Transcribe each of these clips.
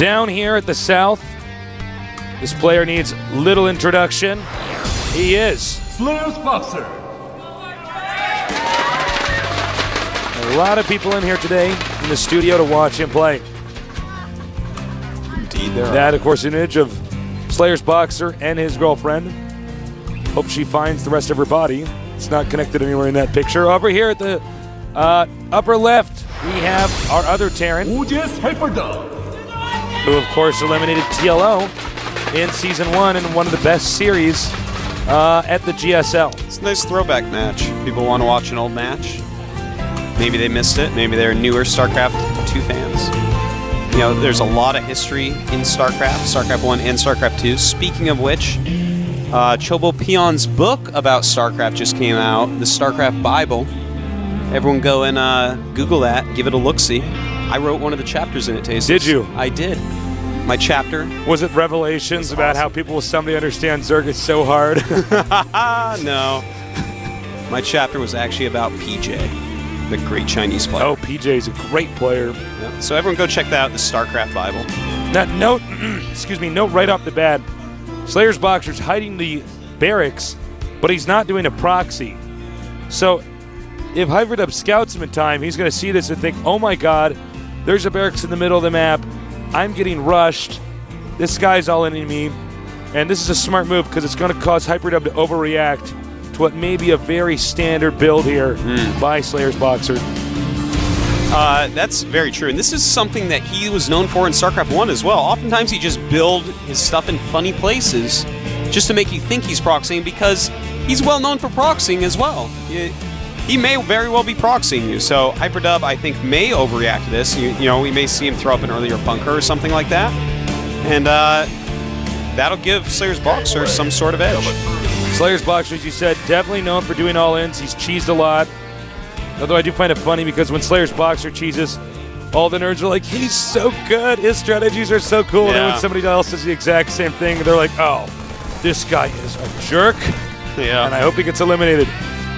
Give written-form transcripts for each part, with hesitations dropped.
Down here at the South, this player needs little introduction. He is Slayer's BoxeR. A lot of people in here today in the studio to watch him play. Indeed, there That, of course, an image of Slayer's BoxeR and his girlfriend. Hope she finds the rest of her body. It's not connected anywhere in that picture. Over here at the upper left, we have our other Terran, Hyperdub. who, of course, eliminated TLO in Season 1 in one of the best series at the GSL. It's a nice throwback match. People want to watch an old match. Maybe they missed it. Maybe they're newer StarCraft 2 fans. You know, there's a lot of history in StarCraft 1 and StarCraft 2. Speaking of which, Chobo Peon's book about StarCraft just came out, the StarCraft Bible. Everyone go and Google that, give it a look-see. I wrote one of the chapters in it, Tastes. Did you? I did. My chapter. Was it revelations about how people will someday understand Zerg is so hard? No. My chapter was actually about PJ, the great Chinese player. Oh, PJ's a great player. Yeah. So everyone go check that out, the StarCraft Bible. Now, note, note right off the bat, Slayer's BoxeR's hiding the barracks, but he's not doing a proxy. So if Hyperdub scouts him in time, he's going to see this and think, oh my god, there's a barracks in the middle of the map. I'm getting rushed. This guy's all in me. And this is a smart move because it's going to cause Hyperdub to overreact to what may be a very standard build here by Slayer's BoxeR. That's very true. And this is something that he was known for in StarCraft 1 as well. Oftentimes he just build his stuff in funny places just to make you think he's proxying because he's well known for proxying as well. He may very well be proxying you. So Hyperdub, I think, may overreact to this. You know, we may see him throw up an earlier bunker or something like that. And that'll give Slayer's BoxeR some sort of edge. Slayer's BoxeR, as you said, definitely known for doing all-ins. He's cheesed a lot. Although I do find it funny because when Slayer's BoxeR cheeses, all the nerds are like, he's so good. His strategies are so cool. And then when somebody else does the exact same thing, they're like, oh, this guy is a jerk. Yeah. And I hope he gets eliminated.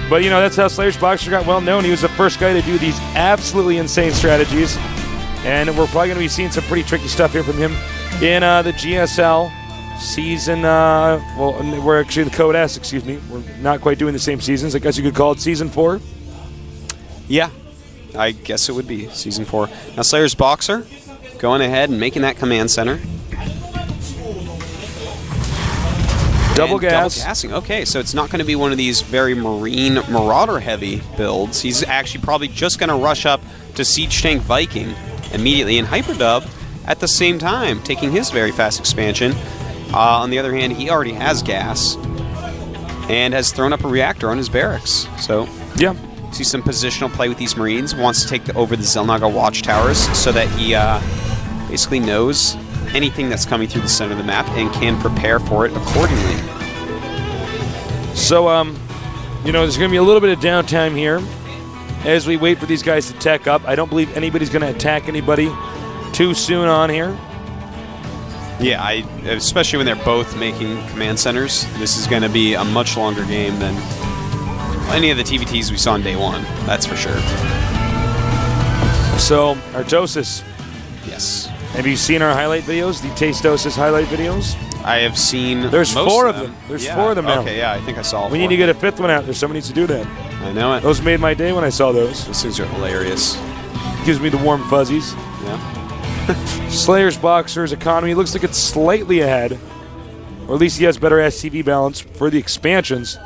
But, you know, that's how Slayer's BoxeR got well known. He was the first guy to do these absolutely insane strategies. And we're probably going to be seeing some pretty tricky stuff here from him in the GSL season. Well, we're actually the Code S, excuse me. We're not quite doing the same seasons. I guess you could call it Season 4. Yeah, I guess it would be Season 4. Now Slayer's BoxeR going ahead and making that command center. Double gas. Double gassing. Okay, so it's not going to be one of these very Marine Marauder-heavy builds. He's actually probably just going to rush up to Siege Tank Viking immediately, and Hyperdub at the same time, taking his very fast expansion. On the other hand, he already has gas and has thrown up a reactor on his barracks. So, yeah. See some positional play with these Marines. Wants to take over the Xel'Naga watchtowers so that he basically knows anything that's coming through the center of the map and can prepare for it accordingly. So, you know, there's going to be a little bit of downtime here as we wait for these guys to tech up. I don't believe anybody's going to attack anybody too soon on here. Yeah, especially when they're both making command centers. This is going to be a much longer game than any of the TVTs we saw on day one. That's for sure. So, Artosis. Yes. Have you seen our highlight videos, the Tastosis highlight videos? I have seen There's most four of them. There's four of them now. Okay, yeah, I think I saw all We four. need to get a fifth one out there. Somebody needs to do that. I know it. Those made my day when I saw those. Those things are hilarious. Gives me the warm fuzzies. Yeah. Slayer's BoxeR's economy looks like it's slightly ahead. Or at least he has better SCV balance for the expansions.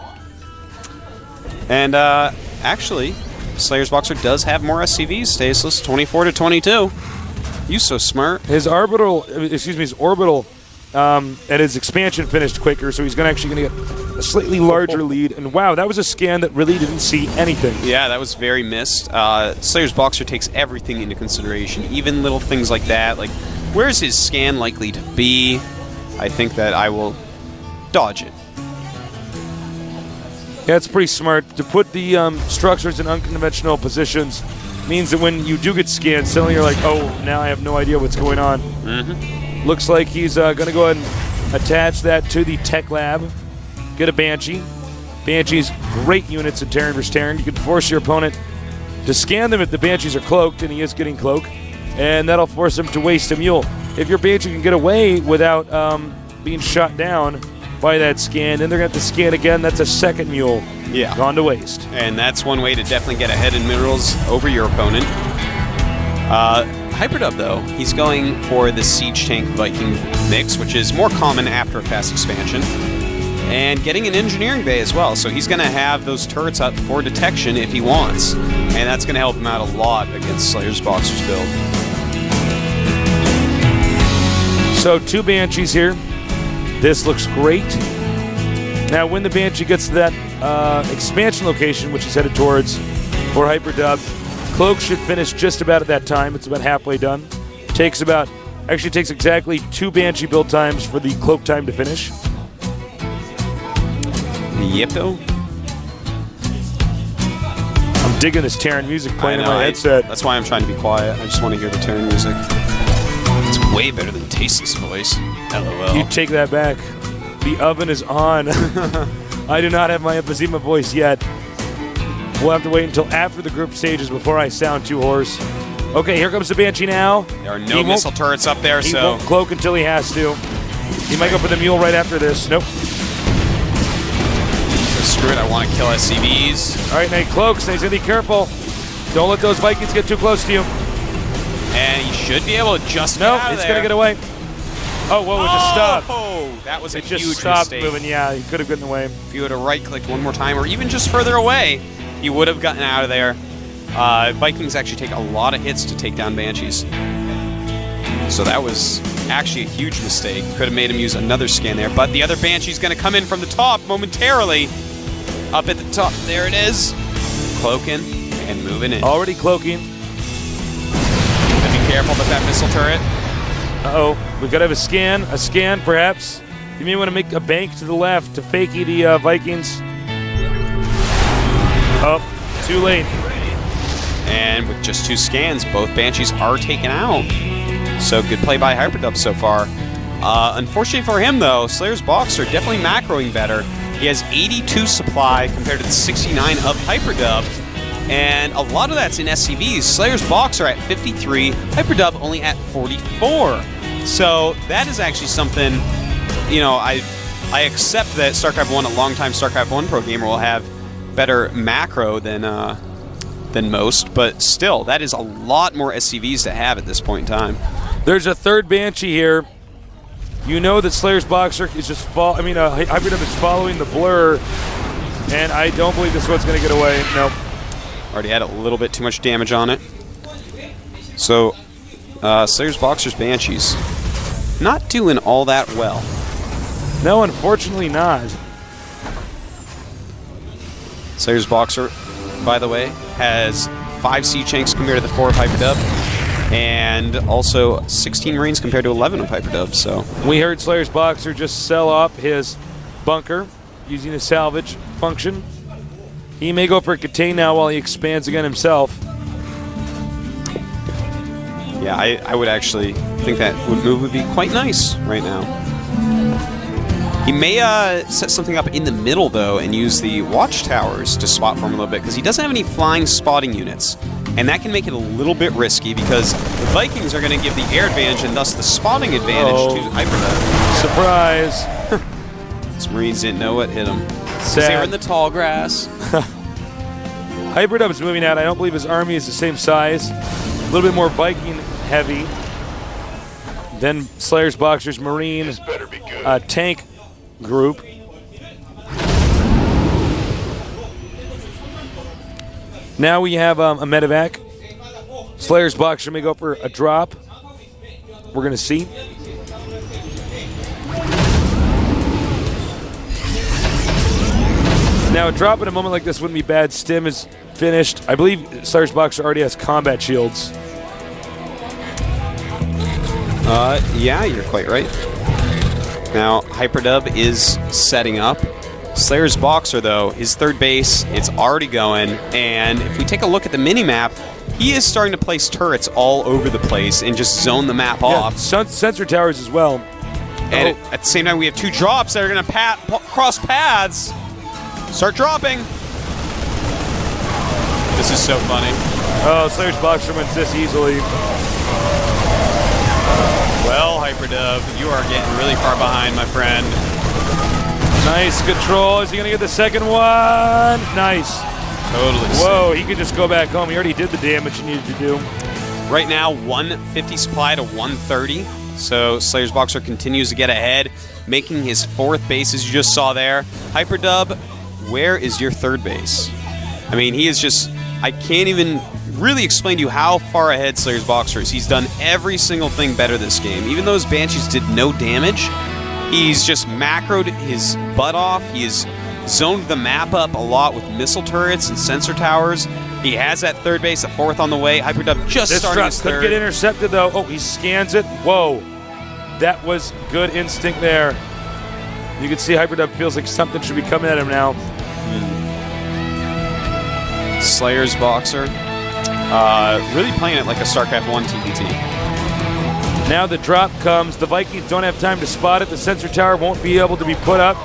And actually, Slayer's BoxeR does have more SCVs, Staceless, 24 to 22. You so smart. His orbital and his expansion finished quicker, so he's actually going to get a slightly larger lead. And wow, that was a scan that really didn't see anything. Yeah, that was very missed. Slayer's BoxeR takes everything into consideration, even little things like that. Like, where's his scan likely to be? I think that I will dodge it. Yeah, it's pretty smart. To put the structures in unconventional positions means that when you do get scanned, suddenly you're like, oh, now I have no idea what's going on. Mm-hmm. Looks like he's going to go ahead and attach that to the tech lab. Get a Banshee. Banshee's great units in Terran vs. Terran. You can force your opponent to scan them if the Banshees are cloaked, and he is getting cloaked. And that'll force him to waste a mule. if your Banshee can get away without being shot down by that scan, then they're going to have to scan again. That's a second mule gone to waste. And that's one way to definitely get ahead in minerals over your opponent. Hyperdub, though, he's going for the Siege Tank Viking mix, which is more common after a fast expansion, and getting an engineering bay as well. So he's going to have those turrets up for detection if he wants, and that's going to help him out a lot against Slayer's BoxeR's build. So 2 Banshees here. This looks great. Now when the Banshee gets to that expansion location, which he's headed towards for Hyperdub, Cloak should finish just about at that time. It's about halfway done. Takes exactly 2 Banshee build times for the Cloak time to finish. Yep, though. I'm digging this Terran music playing in my headset. That's why I'm trying to be quiet. I just want to hear the Terran music. It's way better than Tasteless voice. LOL. You take that back. The oven is on. I do not have my emphysema voice yet. We'll have to wait until after the group stages before I sound too hoarse. Okay, here comes the Banshee now. There are no missile turrets up there, he won't cloak until he has to. He might go for the mule right after this. Nope. Screw it, I want to kill SCVs. All right, now he cloaks, so he's going to be careful. Don't let those Vikings get too close to you. And he should be able to just get out of it's going to get away. Oh, whoa, it just stopped. Oh, that was a huge just stopped mistake. moving. Yeah, he could have gotten away. If you would have right-clicked one more time, or even just further away, he would have gotten out of there. Vikings actually take a lot of hits to take down Banshees. So that was actually a huge mistake. Could have made him use another scan there, but the other Banshee's going to come in from the top momentarily. Up at the top, there it is. Cloaking and moving in. Already cloaking. Be careful with that missile turret. Uh-oh, we got to have a scan perhaps. You may want to make a bank to the left to fakey the Vikings. Oh, too late. And with just 2 scans, both Banshees are taken out. So good play by Hyperdub so far. Unfortunately for him, though, Slayer's BoxeR definitely macroing better. He has 82 supply compared to the 69 of Hyperdub. And a lot of that's in SCVs. Slayer's BoxeR at 53, Hyperdub only at 44. So that is actually something, you know, I accept that StarCraft 1, a longtime StarCraft 1 pro gamer, will have better macro than most, but still, that is a lot more SCVs to have at this point in time. There's a third Banshee here. You know that Slayer's BoxeR is just Hyperdub is following the blur, and I don't believe this one's going to get away. Nope. Already had a little bit too much damage on it. So, Slayer's BoxeR's Banshees not doing all that well. No, unfortunately not. Slayer's BoxeR, by the way, has 5 Siege Tanks compared to the 4 of Hyperdub, and also 16 Marines compared to 11 of Hyperdub. So we heard Slayer's BoxeR just sell off his bunker using a salvage function. He may go for a contain now while he expands again himself. Yeah, I would actually think that move would be quite nice right now. He may set something up in the middle, though, and use the watchtowers to spot for him a little bit, because he doesn't have any flying spotting units. And that can make it a little bit risky, because the Vikings are going to give the air advantage and thus the spotting advantage to Hyperdub. Surprise! These Marines didn't know what hit them. Sad. They were in the tall grass. Hyperdub is moving out. I don't believe his army is the same size. A little bit more Viking heavy than Slayer's BoxeR's Marine tank group. Now we have a medevac. Slayer's BoxeR may go for a drop. We're going to see. Now, a drop in a moment like this wouldn't be bad. Stim is finished. I believe Slayer's BoxeR already has combat shields. Yeah, you're quite right. Now, Hyperdub is setting up. Slayer's BoxeR, though, his third base, it's already going. And if we take a look at the mini-map, he is starting to place turrets all over the place and just zone the map off. Sensor towers as well. And at the same time, we have 2 drops that are going to cross paths. Start dropping. This is so funny. Oh, Slayer's BoxeR wins this easily. Well, Hyperdub. You are getting really far behind, my friend. Nice control. Is he going to get the second one? Nice. Totally. Whoa, he could just go back home. He already did the damage he needed to do. Right now, 150 supply to 130. So Slayer's BoxeR continues to get ahead, making his 4th base, as you just saw there. Hyperdub, where is your 3rd base? I mean, he is just... I can't even really explain to you how far ahead Slayer's BoxeR is. He's done every single thing better this game. Even though his Banshees did no damage, he's just macroed his butt off. He has zoned the map up a lot with missile turrets and sensor towers. He has that 3rd base, a 4th on the way. Hyperdub just starting his 3rd. Could get intercepted, though. Oh, he scans it. Whoa. That was good instinct there. You can see Hyperdub feels like something should be coming at him now. Slayer's BoxeR. Really playing it like a StarCraft 1 TPT. Now the drop comes. The Vikings don't have time to spot it. The sensor tower won't be able to be put up.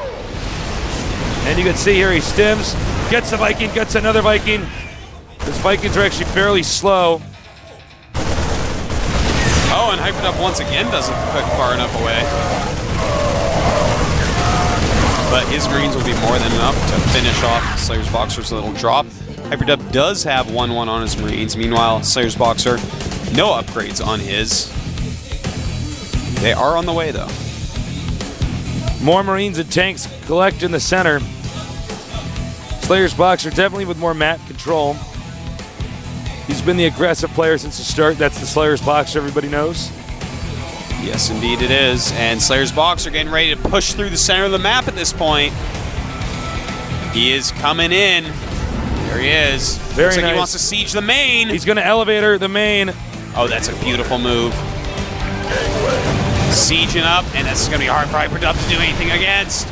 And you can see here he stims, gets the Viking, gets another Viking. These Vikings are actually fairly slow. Oh, and Hyperdub once again doesn't cook far enough away. But his Marines will be more than enough to finish off Slayer's BoxeR's little drop. Hyperdub does have 1-1 on his Marines. Meanwhile, Slayer's BoxeR, no upgrades on his. They are on the way, though. More Marines and tanks collect in the center. Slayer's BoxeR definitely with more map control. He's been the aggressive player since the start. That's the Slayer's BoxeR everybody knows. Yes, indeed it is. And Slayer's BoxeR getting ready to push through the center of the map at this point. He is coming in. There he is. Very Looks like nice. he wants to siege the main. He's going to elevator the main. Oh, that's a beautiful move. Sieging up, and this is going to be hard for Hyperdub to do anything against.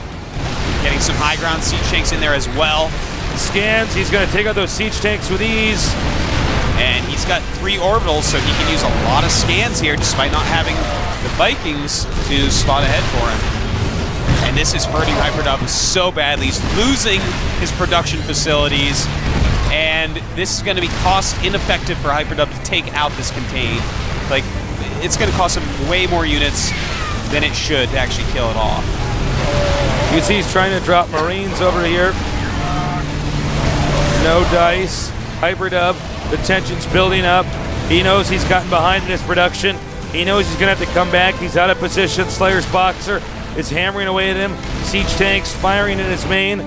Getting some high ground siege tanks in there as well. Scans. He's going to take out those siege tanks with ease. And he's got 3 orbitals, so he can use a lot of scans here, despite not having the Vikings to spot ahead for him. And this is hurting Hyperdub so badly. He's losing his production facilities, and this is going to be cost ineffective for Hyperdub to take out this contain. Like, it's going to cost him way more units than it should to actually kill it off. You can see he's trying to drop Marines over here. No dice. Hyperdub, the tension's building up. He knows he's gotten behind in his production. He knows he's going to have to come back. He's out of position. Slayer's BoxeR is hammering away at him. Siege tanks firing in his main.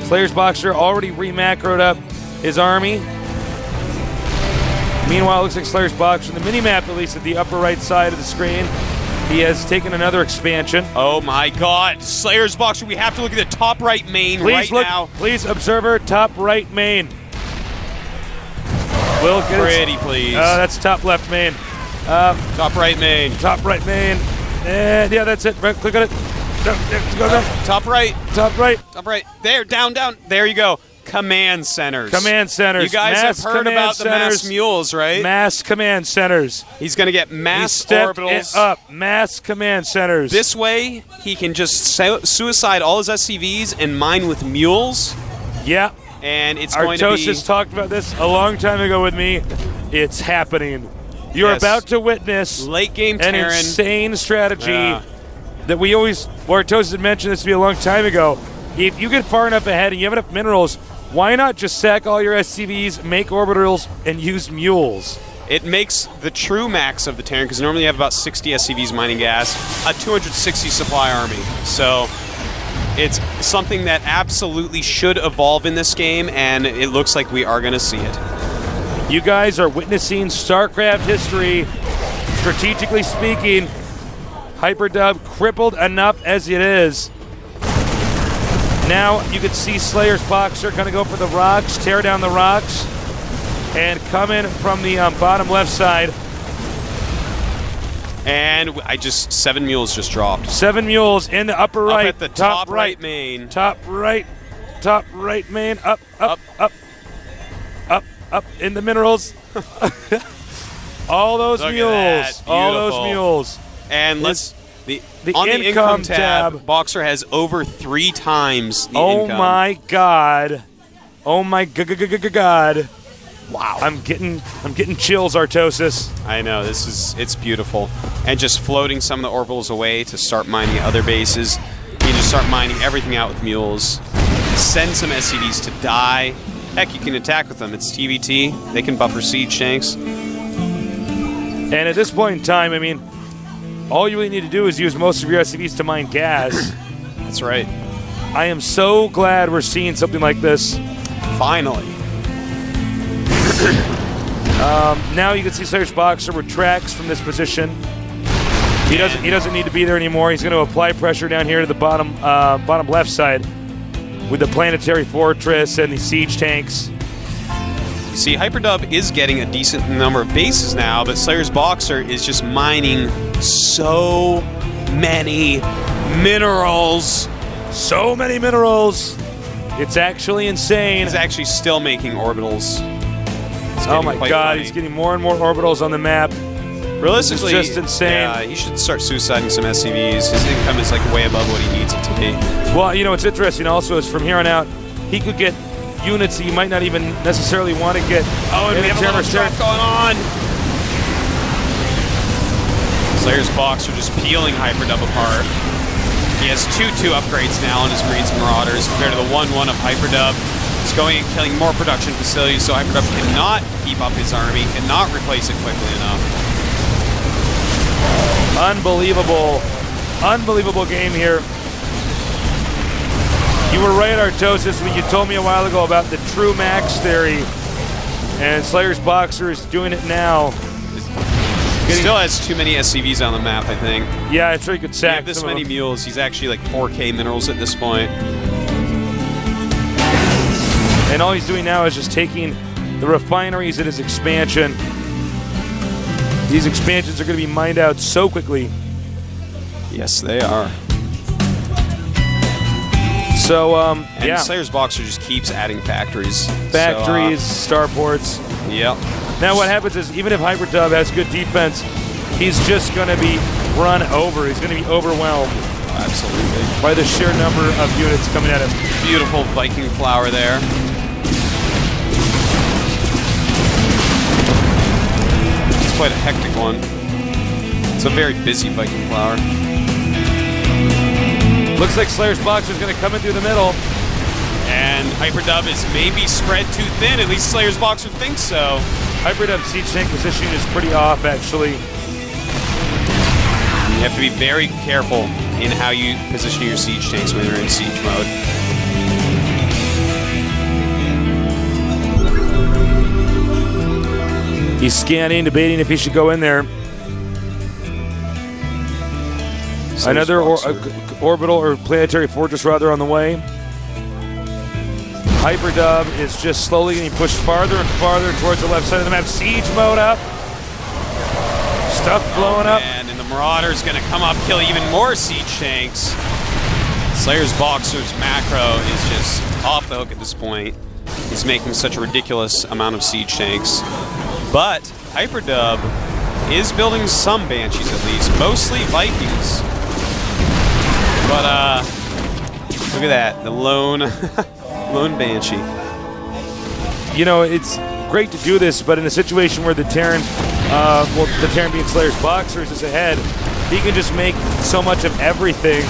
Slayer's BoxeR already re-macroed up his army. Meanwhile, it looks like Slayer's BoxeR, the mini-map at least at the upper right side of the screen, he has taken another expansion. Oh my god, Slayer's BoxeR, we have to look at the top right main now. Please, observer, top right main. Will get Pretty please. That's top left main. Top right main. Top right main. And yeah, that's it. Right, click on it. Go down. Top right. Top right. Top right. There, down. There you go. Command centers. Command centers. You guys have heard about the mass mules, right? Mass command centers. He's going to get mass orbitals. Up. Mass command centers. This way, he can just suicide all his SCVs and mine with mules. Yeah. And it's going to be... Artosis talked about this a long time ago with me. It's happening. You're about to witness late game an Terran. insane strategy that we always... Artosis had mentioned this to me a long time ago. If you get far enough ahead and you have enough minerals, why not just sack all your SCVs, make orbitals, and use mules? It makes the true max of the Terran, because normally you have about 60 SCVs mining gas, a 260 supply army. So it's something that absolutely should evolve in this game, and it looks like we are going to see it. You guys are witnessing StarCraft history. Strategically speaking, Hyperdub crippled enough as it is. Now you can see Slayer's BoxeR going to go for the rocks, tear down the rocks, and come in from the bottom left side. And 7 mules just dropped. 7 mules in the upper right. Up at the top right main. Top right main. Up in the minerals. All those mules. All those mules. And let's... On the income tab, BoxeR has over 3 times the income. My God. Oh my God. Wow. I'm getting chills, Artosis. I know, it's beautiful. And just floating some of the orbitals away to start mining other bases. You can just start mining everything out with mules. Send some SCVs to die. Heck, you can attack with them. It's TVT. They can buffer siege tanks. And at this point in time, I mean, all you really need to do is use most of your SCVs to mine gas. That's right. I am so glad we're seeing something like this. Finally. Now you can see Slayer's BoxeR retracts from this position. He doesn't need to be there anymore. He's going to apply pressure down here to the bottom left side with the planetary fortress and the siege tanks. You see, Hyperdub is getting a decent number of bases now, but Slayer's BoxeR is just mining so many minerals. So many minerals. It's actually insane. He's actually still making orbitals. Oh my god, he's getting more and more orbitals on the map. Realistically, it's just insane. Yeah, he should start suiciding some SCVs. His income is like way above what he needs it to be. Well, you know what's interesting also is from here on out, he could get units he might not even necessarily want to get. Oh, and we have a little drop going on. Slayer's BoxeR just peeling Hyperdub apart. He has 2-2 upgrades now on his Marines and Marauders compared to the 1-1 of Hyperdub. He's going and killing more production facilities, so Hyperdub cannot keep up his army, cannot replace it quickly enough. Unbelievable game here. You were right, Artosis, when you told me a while ago about the true max theory, and Slayer's BoxeR is doing it now. Still has too many SCVs on the map, I think. Yeah, I'm sure he could sack this many mules. He's actually like 4K minerals at this point. And all he's doing now is just taking the refineries in his expansion. These expansions are going to be mined out so quickly. Yes, they are. So, and yeah. Slayer's BoxeR just keeps adding factories. Factories, starports. Yep. Now what happens is, even if Hyperdub has good defense, he's just going to be run over. He's going to be overwhelmed. Absolutely. By the sheer number of units coming at him. Beautiful Viking flower there. It's quite a hectic one. It's a very busy Viking flower. Looks like Slayer's BoxeR is going to come in through the middle. And Hyperdub is maybe spread too thin. At least Slayer's BoxeR thinks so. Hyperdub's siege tank positioning is pretty off, actually. You have to be very careful in how you position your siege tanks when you're in siege mode. He's scanning, debating if he should go in there. Another orbital or planetary fortress rather on the way. Hyperdub is just slowly getting pushed farther and farther towards the left side of the map. Siege mode up. Stuff blowing up. And the Marauder's going to come up, kill even more siege tanks. Slayer's BoxeR's macro is just off the hook at this point. He's making such a ridiculous amount of siege tanks. But Hyperdub is building some Banshees at least, mostly Vikings. But look at that, the lone Banshee. You know, it's great to do this, but in a situation where the Terran, the Terran being Slayer's BoxeR is ahead, he can just make so much of everything.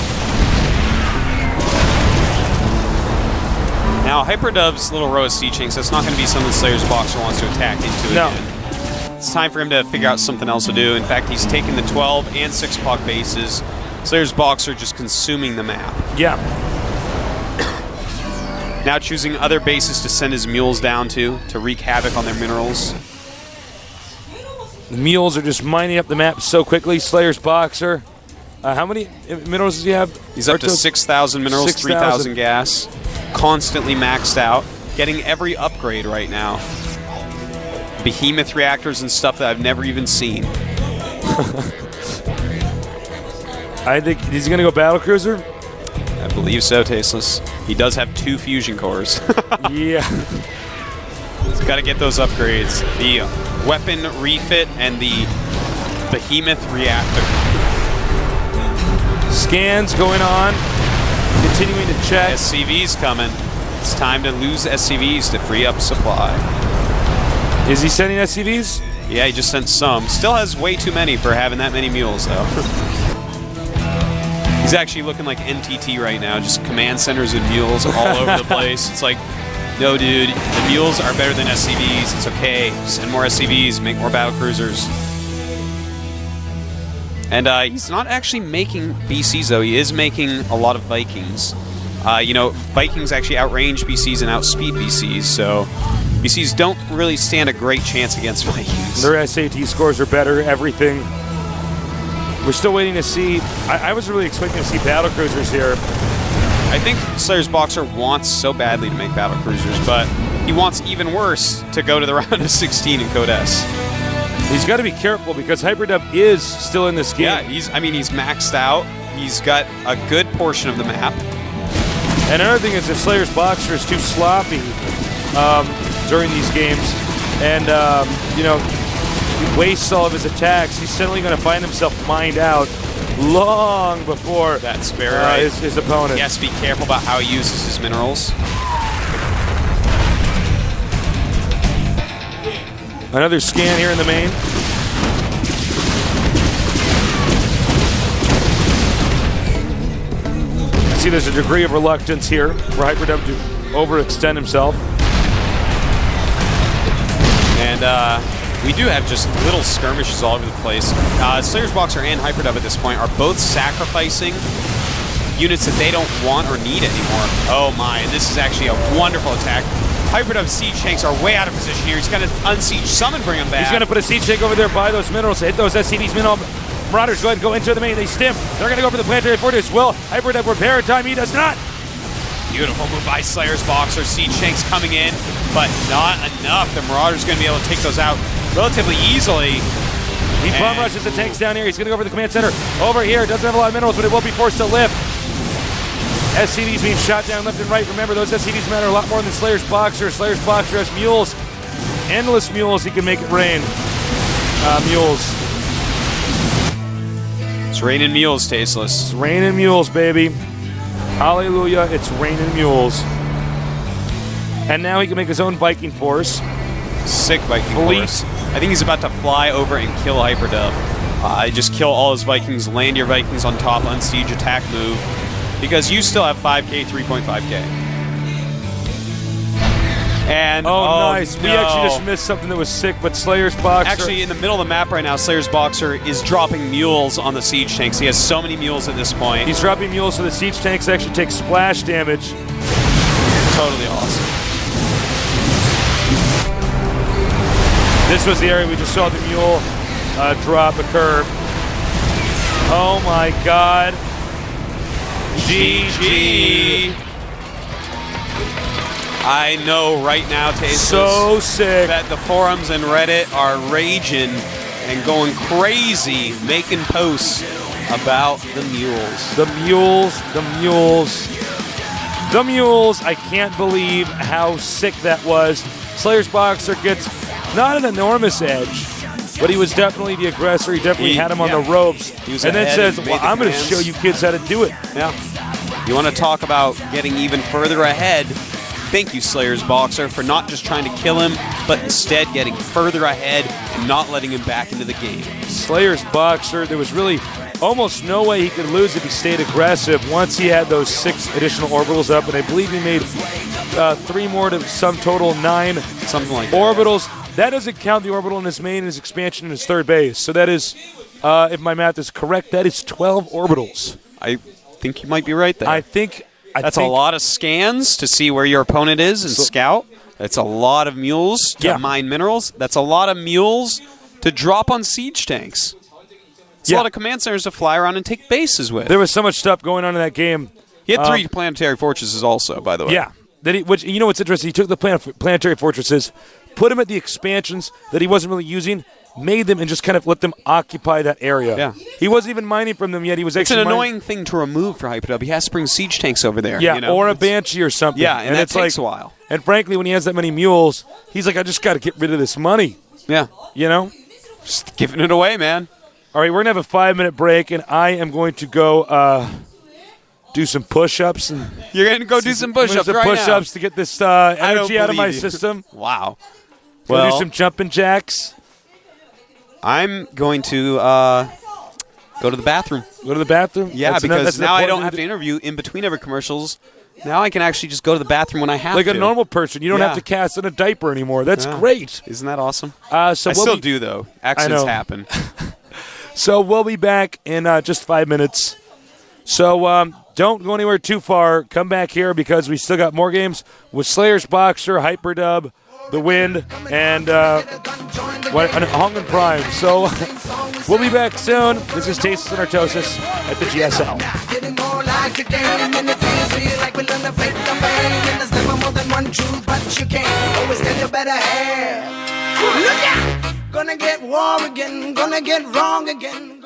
Now, Hyperdub's little row of siege tanks, that's not going to be something Slayer's BoxeR wants to attack into again. It's time for him to figure out something else to do. In fact, he's taking the 12 and 6 o'clock bases. Slayer's BoxeR just consuming the map. Yeah. Now choosing other bases to send his mules down to wreak havoc on their minerals. The mules are just mining up the map so quickly. Slayer's BoxeR. How many minerals does he have? He's up to 6,000 minerals, 3,000 gas. Constantly maxed out. Getting every upgrade right now. Behemoth reactors and stuff that I've never even seen. I think, is he going to go battlecruiser? I believe so, Tasteless. He does have 2 fusion cores. Yeah. He's got to get those upgrades. The weapon refit and the Behemoth reactor. Scans going on. Continuing to check. SCV's coming. It's time to lose SCVs to free up supply. Is he sending SCVs? Yeah, he just sent some. Still has way too many for having that many mules, though. He's actually looking like NTT right now, just command centers and mules all over the place. It's like, no, dude, the mules are better than SCVs. It's okay. Send more SCVs, make more battle cruisers. And he's not actually making BCs, though. He is making a lot of Vikings. Vikings actually outrange BCs and outspeed BCs, so BCs don't really stand a great chance against Vikings. Their SAT scores are better, everything. We're still waiting to see. I was really expecting to see battle cruisers here. I think Slayer's BoxeR wants so badly to make battle cruisers, but he wants even worse to go to the round of 16 in Code S. He's got to be careful because Hyperdub is still in this game. Yeah, he's maxed out. He's got a good portion of the map. And another thing is that Slayer's BoxeR is too sloppy during these games, and he wastes all of his attacks. He's suddenly going to find himself mined out long before that's very right. his opponent. He has to be careful about how he uses his minerals. Another scan here in the main. I see there's a degree of reluctance here for Hyperdub to overextend himself. And we do have just little skirmishes all over the place. Slayer's BoxeR and Hyperdub at this point are both sacrificing units that they don't want or need anymore. Oh my, this is actually a wonderful attack. Hyperdub's siege tanks are way out of position here. He's got to unsiege summon, bring him back. He's going to put a siege tank over there by those minerals to hit those SCVs. Marauders go ahead and go into the main. They stim. They're going to go for the planetary fortress. Will Hyperdub repair in time? He does not. Beautiful move by Slayer's BoxeR. Siege tanks coming in, but not enough. The Marauders going to be able to take those out relatively easily. He bomb rushes the tanks down here. He's going to go for the command center. Over here. Doesn't have a lot of minerals, but it will be forced to lift. SCVs being shot down left and right. Remember, those SCVs matter a lot more than Slayer's BoxeR. Slayer's BoxeR has mules. Endless mules. He can make it rain. Mules. It's raining mules, Tasteless. It's raining mules, baby. Hallelujah. It's raining mules. And now he can make his own Viking force. Sick Viking force. I think he's about to fly over and kill Hyperdub. Just kill all his Vikings, land your Vikings on top, unsiege, attack move. Because you still have 5k, 3.5k. And nice. No. We actually just missed something that was sick, but Slayer's BoxeR. Actually, in the middle of the map right now, Slayer's BoxeR is dropping mules on the siege tanks. He has so many mules at this point. He's dropping mules so the siege tanks actually take splash damage. Totally awesome. This was the area we just saw the mule drop occur. Oh my god. GG. I know right now, Tasteless, so sick that the forums and Reddit are raging and going crazy, making posts about the mules. The mules, the mules, the mules. I can't believe how sick that was. Slayer's BoxeR gets not an enormous edge, but he was definitely the aggressor. He definitely had him on the ropes. And then says, well, I'm going to show you kids how to do it. Yeah. You want to talk about getting even further ahead? Thank you, Slayer's BoxeR, for not just trying to kill him, but instead getting further ahead and not letting him back into the game. Slayer's BoxeR, there was really almost no way he could lose if he stayed aggressive once he had those 6 additional orbitals up, and I believe he made 3 more to some total 9 something like orbitals. That doesn't count the orbital in his main and his expansion in his third base. So that is, if my math is correct, that is 12 orbitals. I think you might be right there. I think that's a lot of scans to see where your opponent is and scout. That's a lot of mules to mine minerals. That's a lot of mules to drop on siege tanks. It's a lot of command centers to fly around and take bases with. There was so much stuff going on in that game. He had 3 planetary fortresses also, by the way. Yeah. Which, you know what's interesting? He took the planetary fortresses, put them at the expansions that he wasn't really using, made them and just kind of let them occupy that area. Yeah. He wasn't even mining from them yet. He was actually It's an annoying thing to remove for Hyperdub. He has to bring siege tanks over there. Yeah, or a Banshee or something. Yeah, and that it's takes a while. And frankly, when he has that many mules, he's like, I just got to get rid of this money. Yeah. You know? Just giving it away, man. All right, we're going to have a 5-minute break, and I am going to go do some push-ups. You're going to go do some push-ups right push-ups to get this energy out of my system. Wow. Well, do some jumping jacks. I'm going to go to the bathroom. Go to the bathroom? Yeah, because now I don't have to interview in between every commercials. Now I can actually just go to the bathroom when I have like to. Like a normal person. You don't have to cast in a diaper anymore. That's great. Isn't that awesome? So I still do, though. Accidents happen. So we'll be back in just 5 minutes. So don't go anywhere too far. Come back here because we still got more games with Slayers, BoxeR, Hyperdub, The Wind, and Hung and Prime. So we'll be back soon. This is Tastes and Artosis at the GSL. Gonna get war again, gonna get wrong again.